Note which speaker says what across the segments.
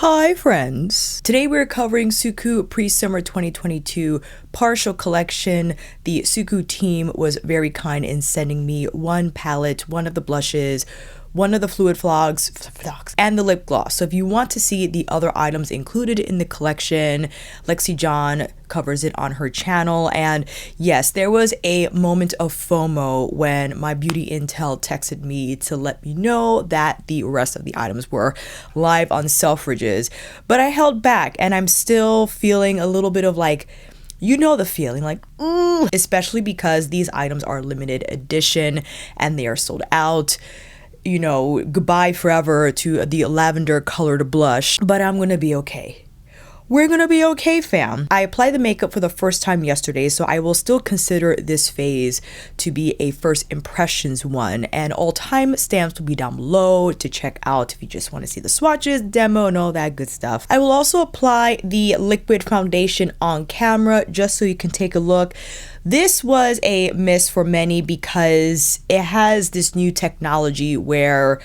Speaker 1: Hi friends! Today we're covering Suqqu pre-summer 2022 partial collection. The Suqqu team was very kind in sending me one palette, one of the blushes, one of the fluid vlogs, and the lip gloss. So if you want to see the other items included in the collection, Lexi John covers it on her channel. And yes, there was a moment of FOMO when my beauty intel texted me to let me know that the rest of the items were live on Selfridges, but I held back and I'm still feeling a little bit of like, you know, the feeling like, especially because these items are limited edition and they are sold out. You know, goodbye forever to the lavender colored blush, but I'm gonna be okay. We're gonna be okay, fam. I applied the makeup for the first time yesterday, so I will still consider this phase to be a first impressions one, and all time stamps will be down below to check out if you just want to see the swatches, demo, and all that good stuff. I will also apply the liquid foundation on camera just so you can take a look. This was a miss for many because it has this new technology where,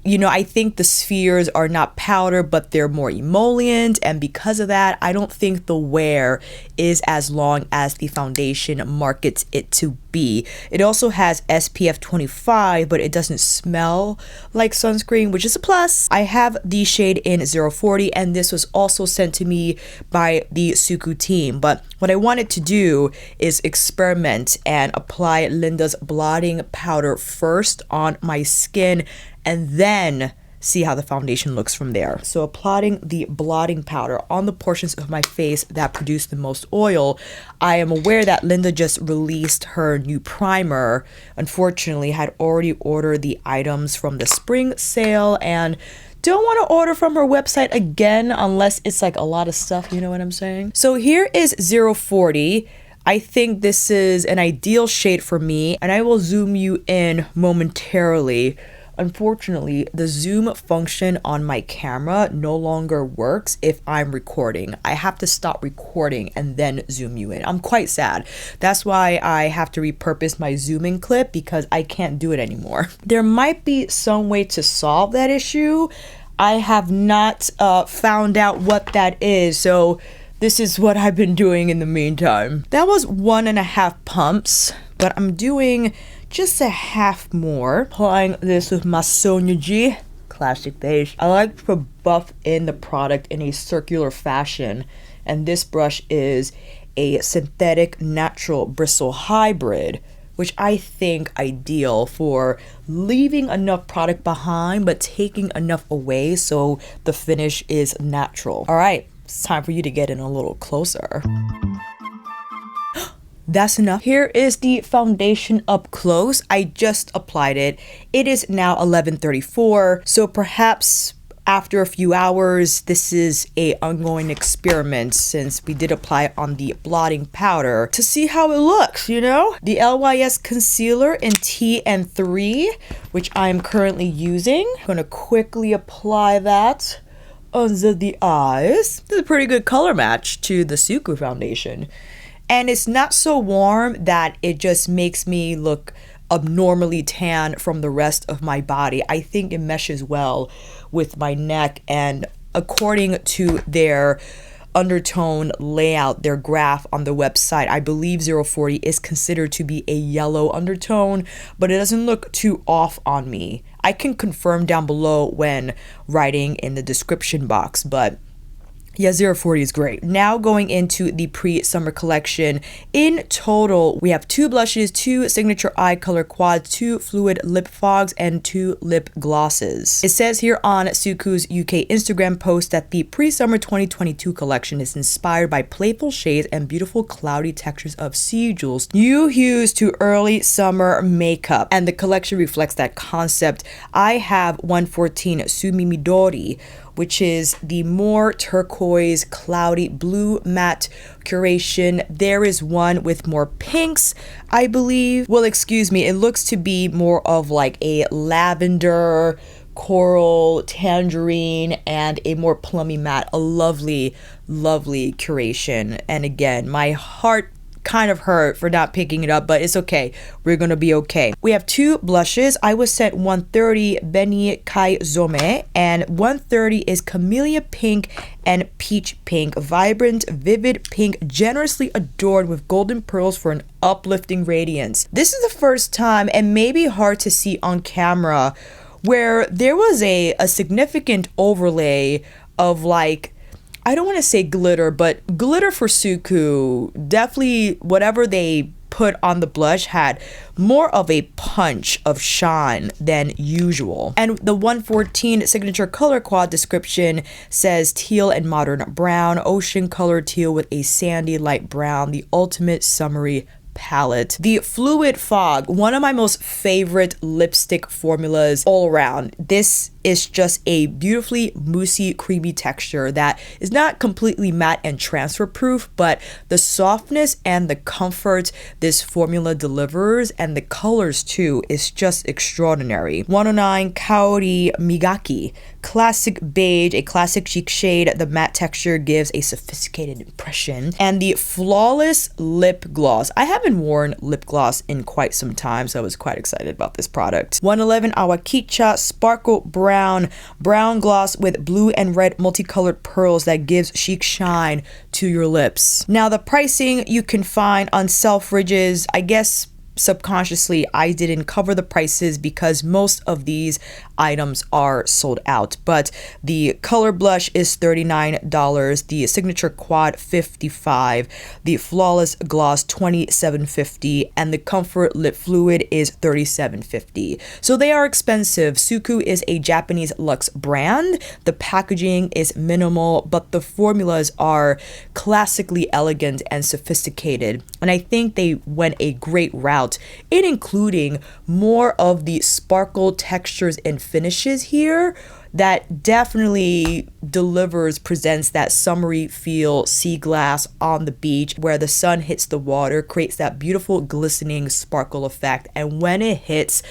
Speaker 1: you know, I think the spheres are not powder, but they're more emollient. And because of that, I don't think the wear is as long as the foundation markets it to be. It also has SPF 25, but it doesn't smell like sunscreen, which is a plus. I have the shade in 040, and this was also sent to me by the Suqqu team. But what I wanted to do is experiment and apply Linda's blotting powder first on my skin and then see how the foundation looks from there. So applying the blotting powder on the portions of my face that produce the most oil. I am aware that Linda just released her new primer. Unfortunately, I had already ordered the items from the spring sale and don't want to order from her website again unless it's like a lot of stuff, you know what I'm saying? So here is 040. I think this is an ideal shade for me, and I will zoom you in momentarily. Unfortunately, the zoom function on my camera no longer works if I'm recording. I have to stop recording and then zoom you in. I'm quite sad. That's why I have to repurpose my zooming clip because I can't do it anymore. There might be some way to solve that issue. I have not found out what that is, so this is what I've been doing in the meantime. That was 1.5 pumps, but I'm doing just a half more. Applying this with my Sonia G Classic Beige. I like to buff in the product in a circular fashion, and this brush is a synthetic natural bristle hybrid, which I think ideal for leaving enough product behind but taking enough away so the finish is natural. All right, it's time for you to get in a little closer. That's enough. Here is the foundation up close. I just applied it. It is now 11:34, so perhaps after a few hours, this is a ongoing experiment since we did apply on the blotting powder to see how it looks, you know? The LYS concealer in TN3, which I'm currently using. I'm gonna quickly apply that under the eyes. This is a pretty good color match to the Suqqu foundation. And it's not so warm that it just makes me look abnormally tan from the rest of my body. I think it meshes well with my neck, and according to their undertone layout, their graph on the website, I believe 040 is considered to be a yellow undertone, but it doesn't look too off on me. I can confirm down below when writing in the description box, but yeah, 040 is great. Now going into the pre-summer collection. In total, we have 2 blushes, 2 signature eye color quads, 2 fluid lip fogs, and 2 lip glosses. It says here on Suqqu's UK Instagram post that the pre-summer 2022 collection is inspired by playful shades and beautiful cloudy textures of sea jewels, new hues to early summer makeup, and the collection reflects that concept. I have 114 Sumimidori, which is the more turquoise, cloudy blue matte curation. There is one with more pinks, I believe. Well, excuse me, it looks to be more of like a lavender, coral, tangerine, and a more plummy matte. A lovely, lovely curation. And again, my heart kind of hurt for not picking it up, but it's okay. We're gonna be okay. We have two blushes. I was sent 130 Benikaizome, and 130 is Camellia Pink and Peach Pink. Vibrant, vivid pink, generously adorned with golden pearls for an uplifting radiance. This is the first time, and maybe hard to see on camera, where there was a significant overlay of like, I don't want to say glitter, but glitter for Suqqu. Definitely whatever they put on the blush had more of a punch of shine than usual. And the 114 signature color quad description says teal and modern brown, ocean color teal with a sandy light brown, the ultimate summery palette. The Fluid Fog, one of my most favorite lipstick formulas all around. This is just a beautifully moussey, creamy texture that is not completely matte and transfer proof, but the softness and the comfort this formula delivers, and the colors too, is just extraordinary. 109 Kaorimigaki, classic beige, a classic chic shade. The matte texture gives a sophisticated impression. And the Flawless Lip Gloss. I haven't worn lip gloss in quite some time, so I was quite excited about this product. 111 Awakicha, Sparkle brown gloss with blue and red multicolored pearls that gives chic shine to your lips. Now the pricing you can find on Selfridges. I guess subconsciously I didn't cover the prices because most of these items are sold out, but the color blush is $39, the signature quad $55, the flawless gloss $27.50, and the comfort lip fluid is $37.50. So they are expensive. Suqqu is a Japanese luxe brand. The packaging is minimal, but the formulas are classically elegant and sophisticated, and I think they went a great route in including more of the sparkle textures and finishes here that definitely presents that summery feel, sea glass on the beach where the sun hits the water, creates that beautiful glistening sparkle effect. And when it hits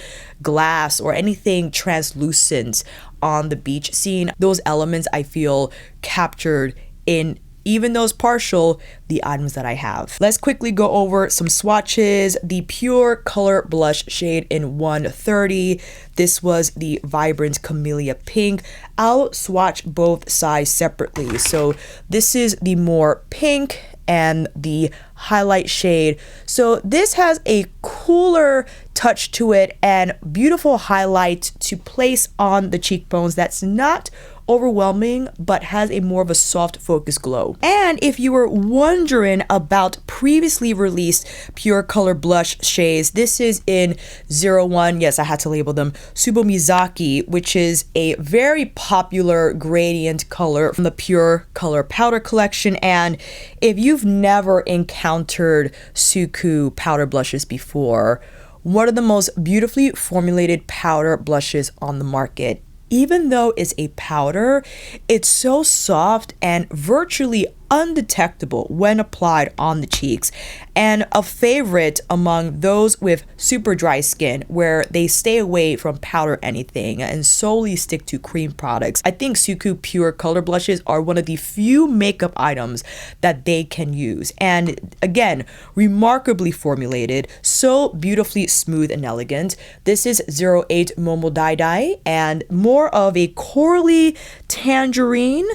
Speaker 1: glass or anything translucent on the beach scene, those elements I feel captured in even those partial, the items that I have. Let's quickly go over some swatches. The Pure Color Blush shade in 130. This was the Vibrant Camellia Pink. I'll swatch both sides separately. So this is the more pink and the highlight shade. So this has a cooler touch to it and beautiful highlight to place on the cheekbones that's not overwhelming but has a more of a soft focus glow. And if you were wondering about previously released Pure Color Blush shades, this is in 01, yes I had to label them, Sumimidori, which is a very popular gradient color from the Pure Color Powder collection. And if you've never encountered Suqqu powder blushes before, one of the most beautifully formulated powder blushes on the market. Even though it's a powder, it's so soft and virtually undetectable when applied on the cheeks, and a favorite among those with super dry skin where they stay away from powder anything and solely stick to cream products. I think Suqqu Pure Color Blushes are one of the few makeup items that they can use, and again, remarkably formulated, so beautifully smooth and elegant. This is 08 Momo Dai Dai, and more of a corally tangerine.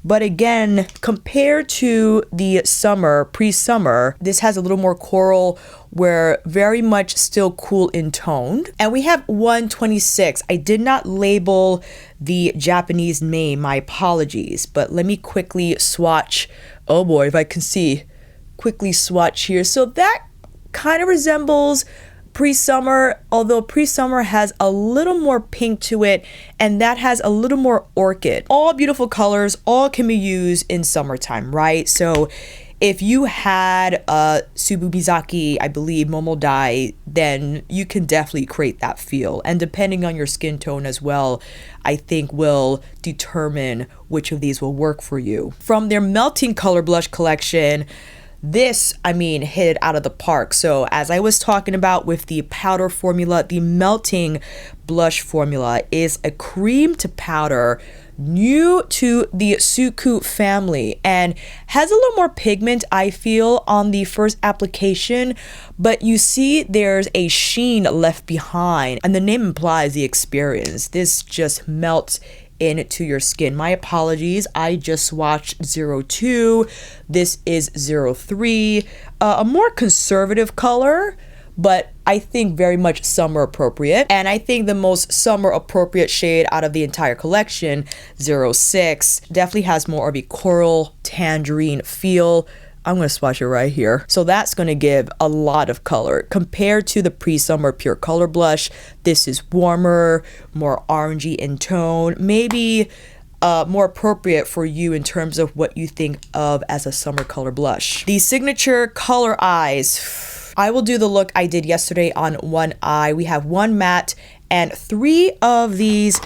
Speaker 1: But again, compared to the summer, pre-summer, this has a little more coral, where very much still cool in tone. And we have 126. I did not label the Japanese name, my apologies, but let me quickly swatch. Oh boy, if I can see, quickly swatch here. So that kind of resembles pre-summer, although pre-summer has a little more pink to it, and that has a little more orchid. All beautiful colors, all can be used in summertime, right? So if you had Sumimidori, I believe, Momo Dai, then you can definitely create that feel. And depending on your skin tone as well, I think will determine which of these will work for you. From their Melting Color Blush collection, This, I mean, hit it out of the park. So as I was talking about with the powder formula, the melting blush formula is a cream to powder, new to the Suqqu family, and has a little more pigment, I feel, on the first application, but you see there's a sheen left behind, and the name implies the experience. This just melts into your skin. My apologies, I just swatched 02. This is 03, a more conservative color, but I think very much summer appropriate. And I think the most summer appropriate shade out of the entire collection, 06, definitely has more of a coral tangerine feel. I'm going to swatch it right here. So that's going to give a lot of color. Compared to the pre-summer pure color blush, this is warmer, more orangey in tone, maybe more appropriate for you in terms of what you think of as a summer color blush. The signature color eyes. I will do the look I did yesterday on one eye. We have one matte and 3 of these.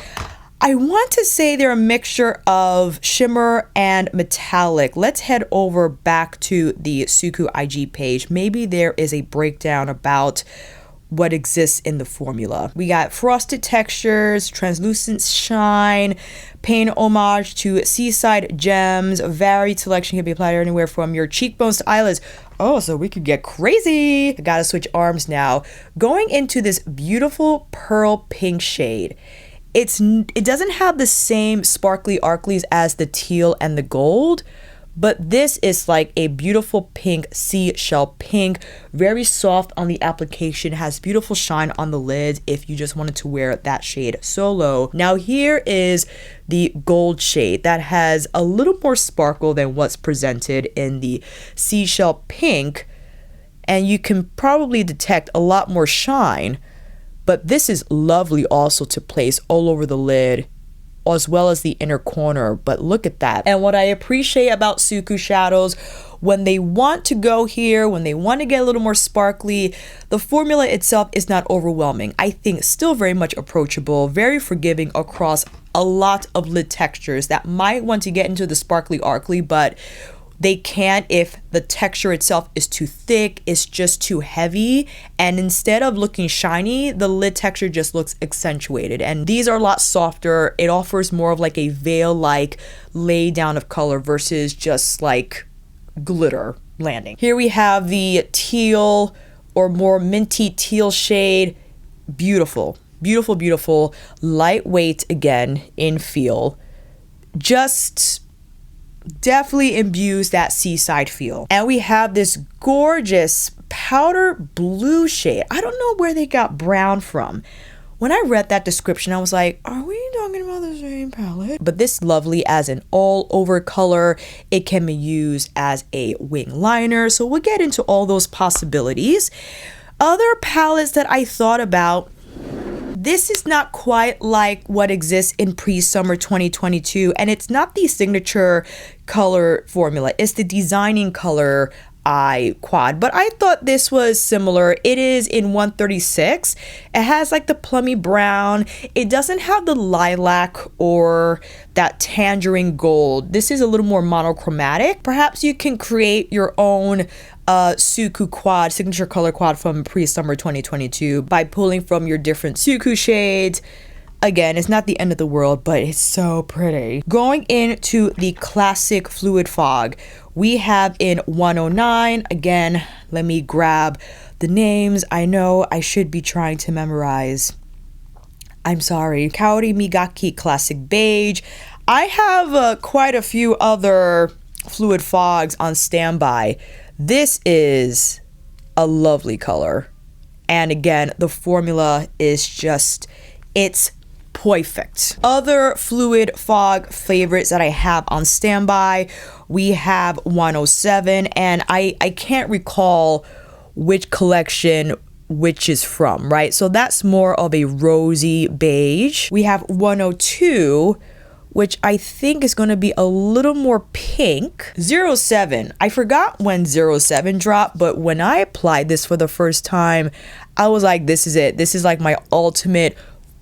Speaker 1: I want to say they're a mixture of shimmer and metallic. Let's head over back to the Suqqu IG page. Maybe there is a breakdown about what exists in the formula. We got frosted textures, translucent shine, paying homage to seaside gems. A varied selection can be applied anywhere from your cheekbones to eyelids. Oh, so we could get crazy. I gotta switch arms now. Going into this beautiful pearl pink shade. It doesn't have the same sparkly arclies as the teal and the gold, but this is like a beautiful pink, seashell pink, very soft on the application, has beautiful shine on the lids if you just wanted to wear that shade solo. Now here is the gold shade that has a little more sparkle than what's presented in the seashell pink, and you can probably detect a lot more shine. But this is lovely also to place all over the lid as well as the inner corner. But look at that. And what I appreciate about Suqqu shadows, when they want to go here, when they want to get a little more sparkly, the formula itself is not overwhelming. I think still very much approachable, very forgiving across a lot of lid textures that might want to get into the sparkly arcly, but they can't if the texture itself is too thick, it's just too heavy, and instead of looking shiny, the lid texture just looks accentuated. And these are a lot softer. It offers more of like a veil-like lay down of color versus just like glitter landing. Here we have the teal or more minty teal shade. Beautiful, beautiful, beautiful. Lightweight again in feel. Just definitely imbues that seaside feel. And we have this gorgeous powder blue shade. I don't know where they got brown from. When I read that description, I was like, are we talking about the same palette? But this lovely as an all over color. It can be used as a wing liner. So we'll get into all those possibilities. Other palettes that I thought about, this is not quite like what exists in pre-summer 2022, and it's not the signature color formula. It's the designing color eye quad, but I thought this was similar. It is in 136. It has like the plummy brown. It doesn't have the lilac or that tangerine gold. This is a little more monochromatic. Perhaps you can create your own Suqqu quad, signature color quad from pre-summer 2022 by pulling from your different Suqqu shades. Again, it's not the end of the world, but it's so pretty. Going into the classic fluid fog, we have in 109, again, let me grab the names. I know I should be trying to memorize. I'm sorry. Kaorimigaki Classic Beige. I have quite a few other fluid fogs on standby. This is a lovely color. And again, the formula is just, it's perfect. Other fluid fog favorites that I have on standby, we have 107, and I can't recall which collection which is from, right? So that's more of a rosy beige. We have 102, which I think is going to be a little more pink. 07, I forgot when 07 dropped, but when I applied this for the first time, I was like, this is it. This is like my ultimate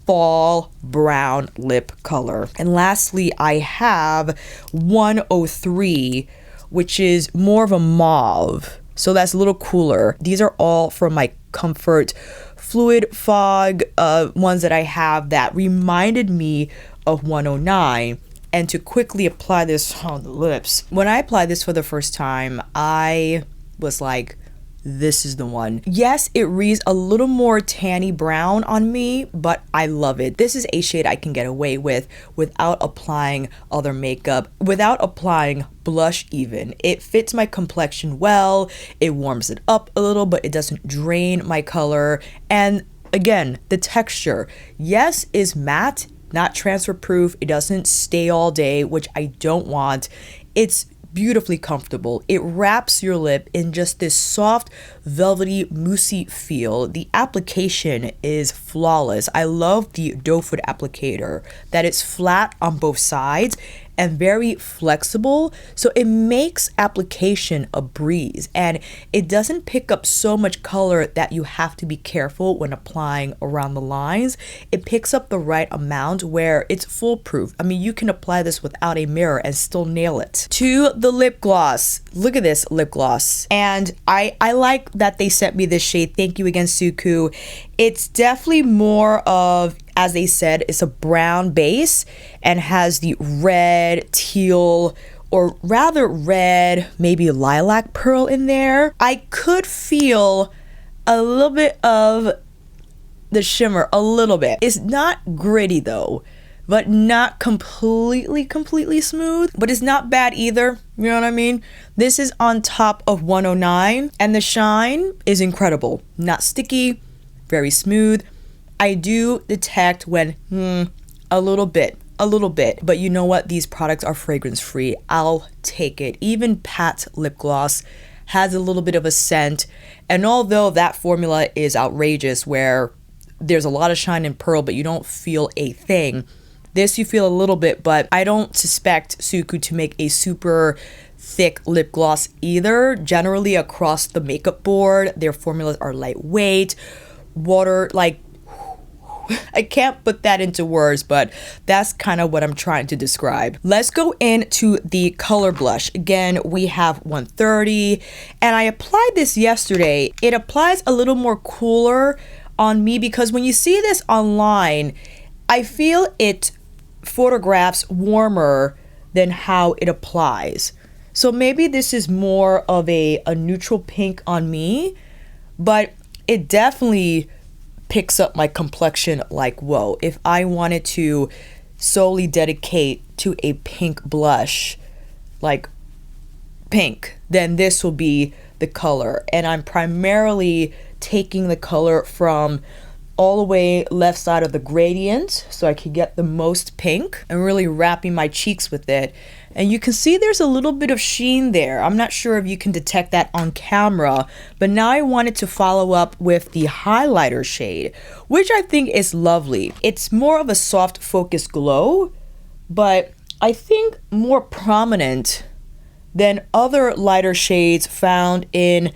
Speaker 1: fall brown lip color. And lastly, I have 103, which is more of a mauve. So that's a little cooler. These are all from my Comfort Fluid Fog ones that I have that reminded me of 109. And to quickly apply this on the lips, when I applied this for the first time, I was like, this is the one. Yes, it reads a little more tanny brown on me, but I love it. This is a shade I can get away with without applying other makeup, without applying blush even. It fits my complexion well, it warms it up a little, but it doesn't drain my color. And again, the texture, yes, is matte, not transfer proof. It doesn't stay all day, which I don't want. It's beautifully comfortable. It wraps your lip in just this soft, velvety, moussey feel. The application is flawless. I love the doe foot applicator, that it's flat on both sides and very flexible, so it makes application a breeze, and it doesn't pick up so much color that you have to be careful when applying around the lines. It picks up the right amount where it's foolproof. I mean, you can apply this without a mirror and still nail it. To the lip gloss, look at this lip gloss, and I like that they sent me this shade. Thank you again, Suqqu. It's definitely more of, as they said, it's a brown base and has the red, teal, or rather red, maybe lilac pearl in there. I could feel a little bit of the shimmer, a little bit. It's not gritty though, but not completely smooth, but it's not bad either. You know what I mean? This is on top of 109, and the shine is incredible. Not sticky, very smooth. I do detect when a little bit, but you know what? These products are fragrance free. I'll take it. Even Pat lip gloss has a little bit of a scent, and although that formula is outrageous where there's a lot of shine and pearl but you don't feel a thing, this you feel a little bit. But I don't suspect Suqqu to make a super thick lip gloss either. Generally across the makeup board, their formulas are lightweight, water, like, I can't put that into words, but that's kind of what I'm trying to describe. Let's go into the color blush. Again, we have 130, and I applied this yesterday. It applies a little more cooler on me because when you see this online, I feel it photographs warmer than how it applies. So maybe this is more of a neutral pink on me, but it definitely picks up my complexion like whoa. If I wanted to solely dedicate to a pink blush, like pink, then this will be the color. And I'm primarily taking the color from all the way left side of the gradient so I can get the most pink, and really wrapping my cheeks with it. And you can see there's a little bit of sheen there. I'm not sure if you can detect that on camera, but now I wanted to follow up with the highlighter shade, which I think is lovely. It's more of a soft focus glow, but I think more prominent than other lighter shades found in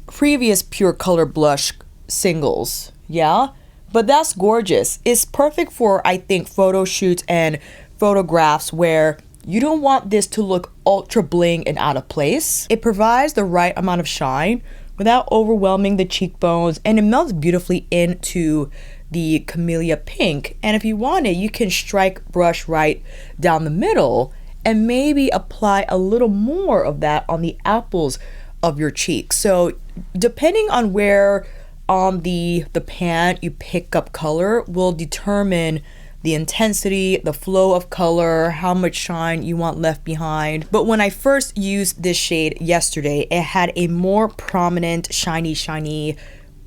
Speaker 1: previous pure color blush singles. Yeah, but that's gorgeous. It's perfect for, I think, photo shoots and photographs where you don't want this to look ultra bling and out of place. It provides the right amount of shine without overwhelming the cheekbones, and it melts beautifully into the camellia pink. And if you want it, you can strike brush right down the middle and maybe apply a little more of that on the apples of your cheeks. So depending on where on the pan you pick up color will determine the intensity, the flow of color, how much shine you want left behind. But when I first used this shade yesterday, it had a more prominent shiny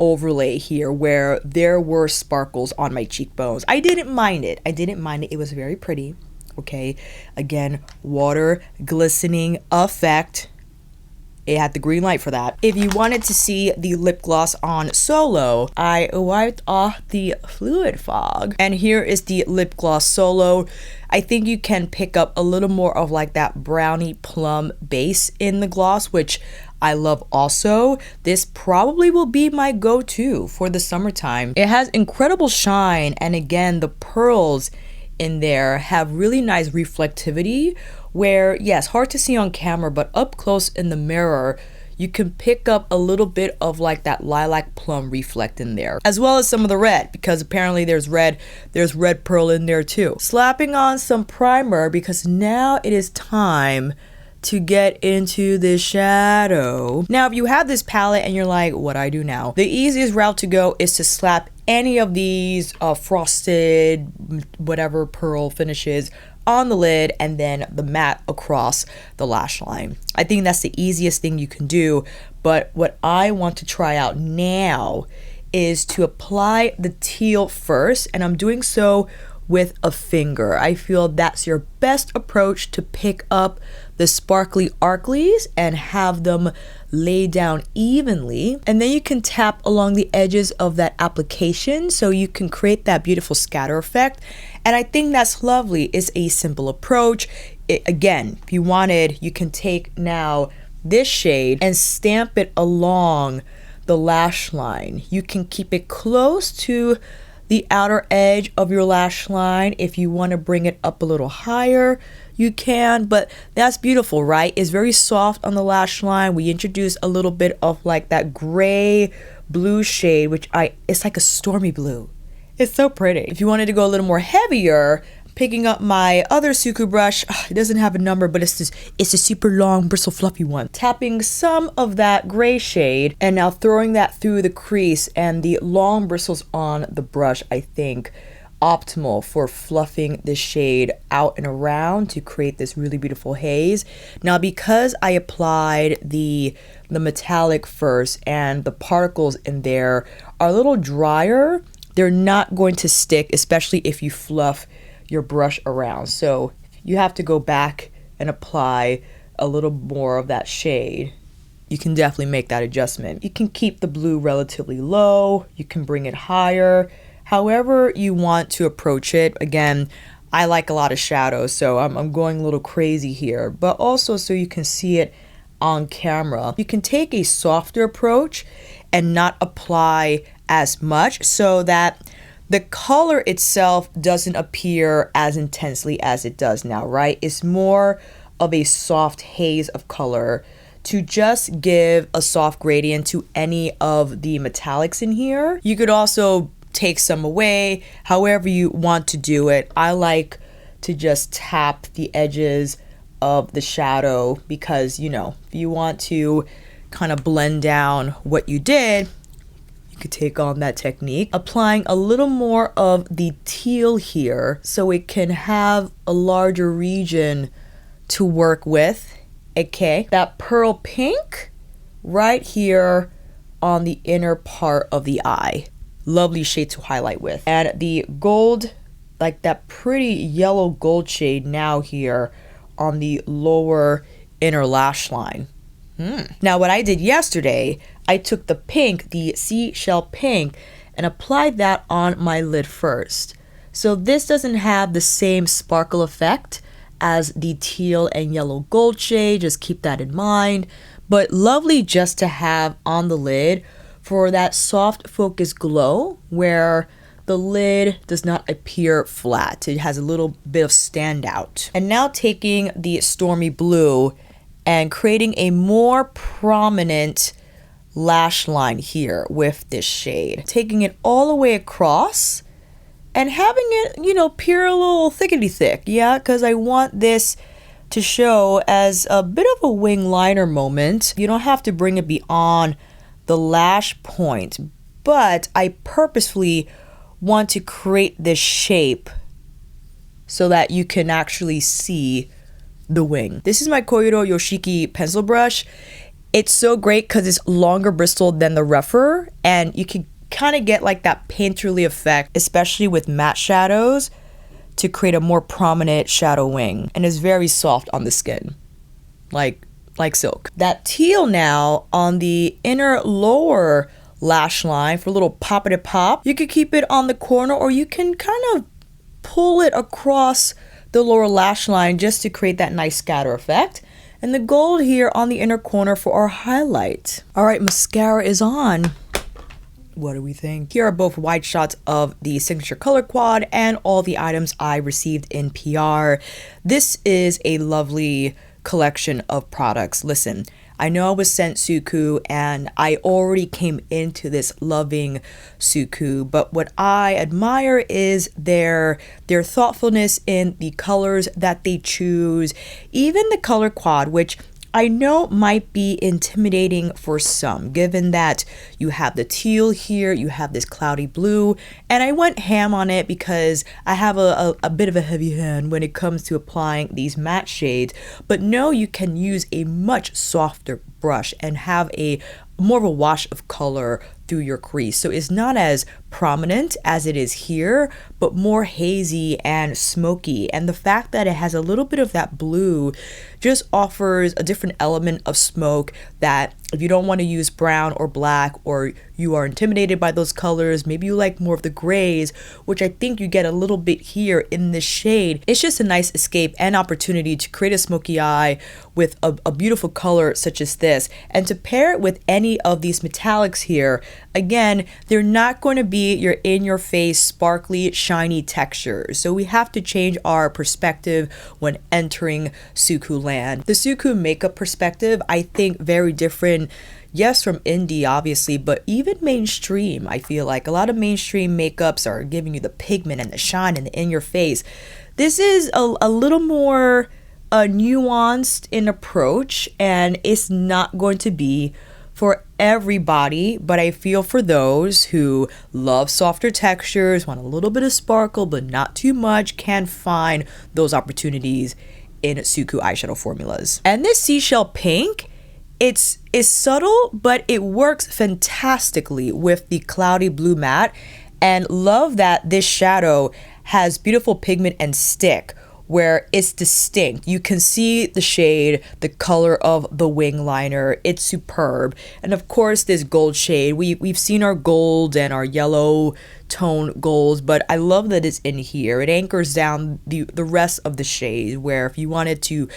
Speaker 1: overlay here where there were sparkles on my cheekbones. I didn't mind it. It was very pretty. Okay, again, water glistening effect. It had the green light for that. If you wanted to see the lip gloss on solo, I wiped off the fluid fog. And here is the lip gloss solo. I think you can pick up a little more of like that brownie plum base in the gloss, which I love also. This probably will be my go-to for the summertime. It has incredible shine, and again, the pearls in there have really nice reflectivity where, yes, hard to see on camera, but up close in the mirror, you can pick up a little bit of like that lilac plum reflect in there, as well as some of the red, because apparently there's red pearl in there too. Slapping on some primer because now it is time to get into the shadow. Now, if you have this palette and you're like, what do I do now? The easiest route to go is to slap any of these frosted, whatever pearl finishes on the lid and then the matte across the lash line. I think that's the easiest thing you can do, but what I want to try out now is to apply the teal first, and I'm doing so with a finger. I feel that's your best approach to pick up the sparkly arclies and have them lay down evenly, and then you can tap along the edges of that application so you can create that beautiful scatter effect. And I think that's lovely. It's a simple approach. Again, if you wanted, you can take now this shade and stamp it along the lash line. You can keep it close to the outer edge of your lash line. If you want to bring it up a little higher, you can, but that's beautiful, right? It's very soft on the lash line. We introduced a little bit of like that gray blue shade, which it's like a stormy blue. It's so pretty. If you wanted to go a little more heavier, picking up my other Suqqu brush, it doesn't have a number, but it's a super long bristle fluffy one. Tapping some of that gray shade and now throwing that through the crease, and the long bristles on the brush, I think, optimal for fluffing the shade out and around to create this really beautiful haze. Now, because I applied the metallic first and the particles in there are a little drier, they're not going to stick, especially if you fluff your brush around. So you have to go back and apply a little more of that shade. You can definitely make that adjustment. You can keep the blue relatively low, you can bring it higher, however you want to approach it. Again, I like a lot of shadows, so I'm going a little crazy here, but also so you can see it on camera. You can take a softer approach and not apply as much so that the color itself doesn't appear as intensely as it does now, right? It's more of a soft haze of color to just give a soft gradient to any of the metallics in here. You could also take some away, however you want to do it. I like to just tap the edges of the shadow because, you know, if you want to kind of blend down what you did, you could take on that technique. Applying a little more of the teal here so it can have a larger region to work with. Okay, that pearl pink right here on the inner part of the eye. Lovely shade to highlight with. And the gold, like that pretty yellow gold shade now here on the lower inner lash line. Now what I did yesterday, I took the pink, the seashell pink, and applied that on my lid first. So this doesn't have the same sparkle effect as the teal and yellow gold shade, just keep that in mind. But lovely just to have on the lid for that soft focus glow where the lid does not appear flat. It has a little bit of standout. And now taking the stormy blue and creating a more prominent lash line here with this shade. Taking it all the way across and having it, you know, appear a little thickety thick, yeah, because I want this to show as a bit of a wing liner moment. You don't have to bring it beyond the lash point, but I purposefully want to create this shape so that you can actually see the wing. This is my Koyudo Yoshiki pencil brush. It's so great because it's longer bristled than the rougher, and you can kind of get like that painterly effect, especially with matte shadows, to create a more prominent shadow wing, and it's very soft on the skin, like silk. That teal now on the inner lower lash line for a little poppity pop. You could keep it on the corner, or you can kind of pull it across the lower lash line just to create that nice scatter effect. And the gold here on the inner corner for our highlight. All right, mascara is on. What do we think? Here are both wide shots of the signature color quad and all the items I received in PR. This is a lovely collection of products. Listen, I know I was sent Suqqu and I already came into this loving Suqqu, but what I admire is their thoughtfulness in the colors that they choose, even the color quad, which I know might be intimidating for some, given that you have the teal here, you have this cloudy blue, and I went ham on it because I have a bit of a heavy hand when it comes to applying these matte shades, but no, you can use a much softer brush and have a more of a wash of color through your crease. So it's not as prominent as it is here, but more hazy and smoky. And the fact that it has a little bit of that blue just offers a different element of smoke that if you don't want to use brown or black, or you are intimidated by those colors, maybe you like more of the grays, which I think you get a little bit here in this shade. It's just a nice escape and opportunity to create a smoky eye with a beautiful color such as this, and to pair it with any of these metallics here. Again, they're not going to be your in-your-face, sparkly, shiny textures. So we have to change our perspective when entering Suqqu land. The Suqqu makeup perspective, I think, very different. Yes, from indie, obviously, but even mainstream. I feel like a lot of mainstream makeups are giving you the pigment and the shine and the in-your-face. This is a little more nuanced in approach, and it's not going to be for everybody, but I feel for those who love softer textures, want a little bit of sparkle but not too much, can find those opportunities in Suqqu eyeshadow formulas. And this seashell pink, it's subtle, but it works fantastically with the cloudy blue matte, and love that this shadow has beautiful pigment and stick where it's distinct. You can see the shade, the color of the wing liner. It's superb. And of course, this gold shade. We've seen our gold and our yellow tone golds, but I love that it's in here. It anchors down the rest of the shade, where if you wanted to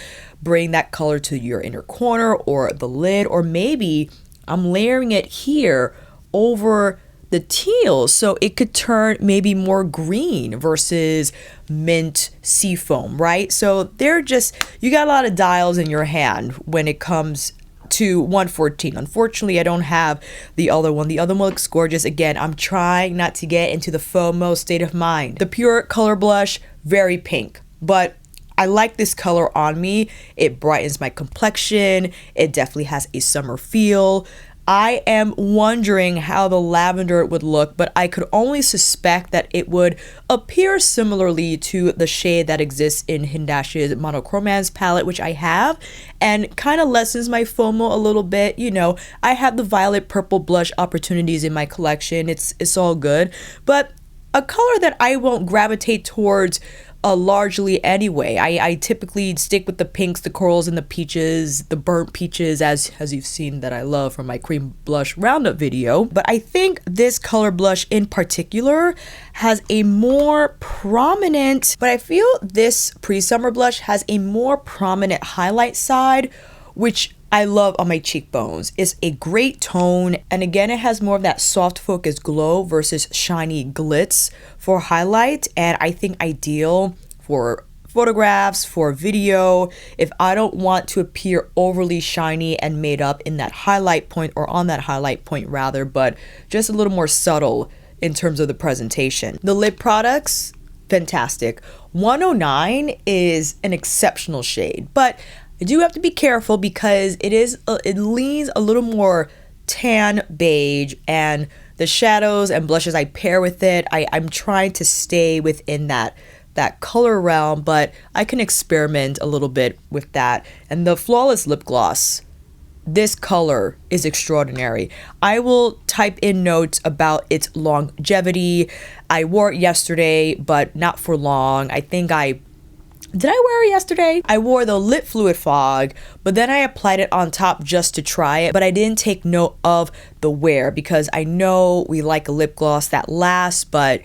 Speaker 1: bring that color to your inner corner or the lid, or maybe I'm layering it here over the teal so it could turn maybe more green versus mint seafoam, right? So they're just, you got a lot of dials in your hand when it comes to 114. Unfortunately, I don't have the other one. The other one looks gorgeous. Again, I'm trying not to get into the FOMO state of mind. The Pure Color Blush, very pink, but I like this color on me. It brightens my complexion. It definitely has a summer feel. I am wondering how the lavender would look, but I could only suspect that it would appear similarly to the shade that exists in Hindash's Monochromance palette, which I have, and kind of lessens my FOMO a little bit. You know, I have the violet purple blush opportunities in my collection. It's all good, but a color that I won't gravitate towards largely anyway. I typically stick with the pinks, the corals, and the peaches, the burnt peaches, as you've seen that I love from my cream blush roundup video. But I think this color blush in particular has a more prominent, but I feel this pre-summer blush has a more prominent highlight side, which I love on my cheekbones. It's a great tone, and again, it has more of that soft focus glow versus shiny glitz for highlight, and I think ideal for photographs, for video, if I don't want to appear overly shiny and made up in that highlight point, or on that highlight point rather, but just a little more subtle in terms of the presentation. The lip products, fantastic. 109 is an exceptional shade, but I do have to be careful because it leans a little more tan beige, and the shadows and blushes I pair with it, I'm trying to stay within that color realm, but I can experiment a little bit with that. And the Flawless Lip Gloss, this color is extraordinary. I will type in notes about its longevity. I wore it yesterday, but not for long. Did I wear it yesterday? I wore the Lip Fluid Fog, but then I applied it on top just to try it, but I didn't take note of the wear because I know we like a lip gloss that lasts, but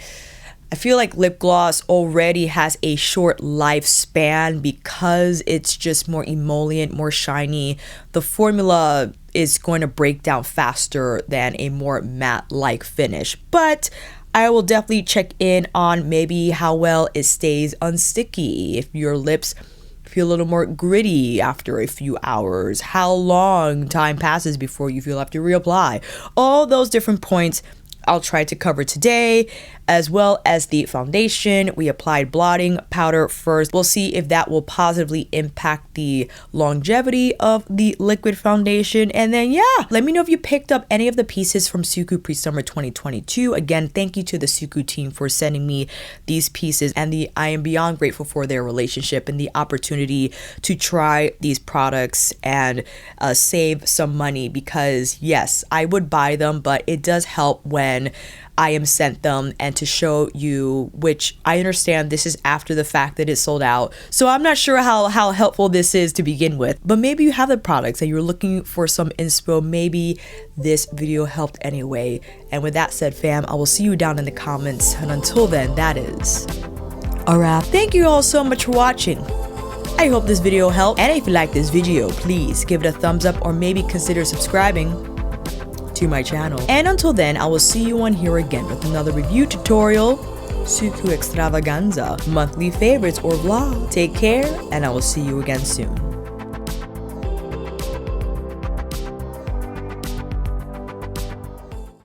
Speaker 1: I feel like lip gloss already has a short lifespan because it's just more emollient, more shiny. The formula is going to break down faster than a more matte-like finish. But I will definitely check in on maybe how well it stays unsticky, if your lips feel a little more gritty after a few hours, how long time passes before you feel you have to reapply. All those different points I'll try to cover today, as well as the foundation. We applied blotting powder first. We'll see if that will positively impact the longevity of the liquid foundation. And then, yeah, let me know if you picked up any of the pieces from Suqqu Pre-Summer 2022. Again, thank you to the Suqqu team for sending me these pieces, and I am beyond grateful for their relationship and the opportunity to try these products and save some money, because yes, I would buy them, but it does help when I am sent them and to show you, which I understand this is after the fact that it's sold out. So I'm not sure how helpful this is to begin with, but maybe you have the products and you're looking for some inspo. Maybe this video helped anyway. And with that said, fam, I will see you down in the comments. And until then, that is a wrap. Thank you all so much for watching. I hope this video helped. And if you like this video, please give it a thumbs up or maybe consider subscribing to my channel. And until then, I will see you on here again with another review tutorial, Suqqu extravaganza, monthly favorites, or vlog. Take care, and I will see you again soon.